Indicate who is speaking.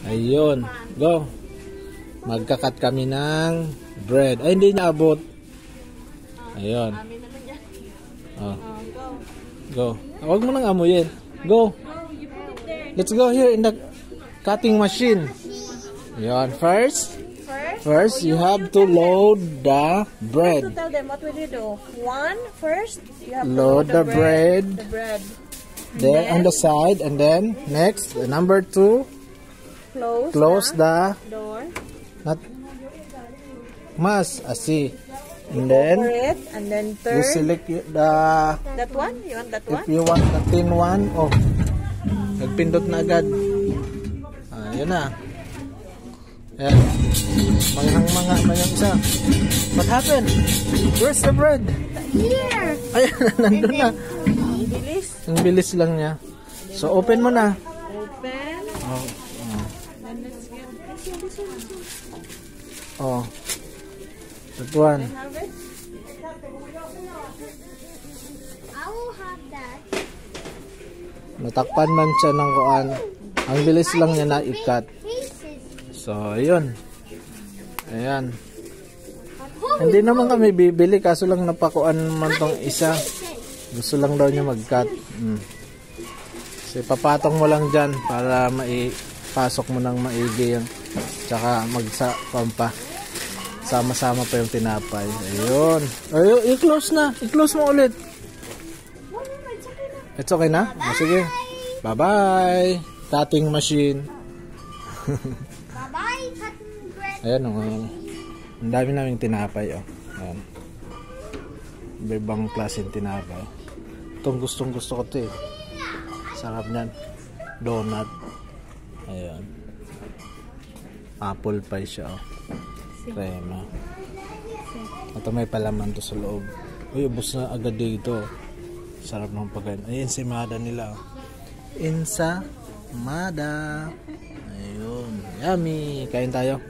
Speaker 1: Ayun. Go. Magkakat kami ng bread. Ay, hindi niya abot. Ayun. Oh. Go. Huwag mo nang amuyin. Go. Let's go here in the cutting machine. Ayun. First, you have to load the bread.
Speaker 2: To tell them what will you do? First, you have to
Speaker 1: load the bread.
Speaker 2: The bread.
Speaker 1: There on the side, and then next, number 2, close the
Speaker 2: door.
Speaker 1: Not mas asi. And then
Speaker 2: third,
Speaker 1: you select
Speaker 2: that one. You want that one?
Speaker 1: If you want the thin one, oh, nagpindot na agad. Yun na. Ayan. Manghang-manga ba yung isa? What happened? Where's the bread?
Speaker 2: Here!
Speaker 1: Ayan, nandun na. Ang bilis lang niya. So, open mo na.
Speaker 2: Open.
Speaker 1: Oh.
Speaker 2: Then let's get this one.
Speaker 1: Oh. That one.
Speaker 3: I will have that.
Speaker 1: Natakpan man siya ng kuan. Ang bilis lang niya na ikat. So, ayun. Ayan. Hindi naman kami bibili kaso lang napakuan man tong isa. Gusto lang daw niya mag-cut. Kasi papatong mo lang dyan para maipasok mo ng maigi yan. Tsaka magsa-pampa. Sama-sama pa yung tinapay. Ayun. Ayun, i-close na. I-close mo ulit. It's okay na? O, sige. Bye-bye. Cutting machine.
Speaker 3: Bye-bye, cutting bread.
Speaker 1: Ayan o. Ang dami naming tinapay o. Ayan. Ibang klaseng tinapay. Itong gustong gusto ko ito eh. Sarap niyan. Donut. Ayan. Apple pie siya o. Crema. Ito may palaman to sa loob. Uy, ubos na agad dito. Sarap ng pagkain. Ay, ensaymada nila. Ensaymada. Ayun. Yummy. Kain tayo.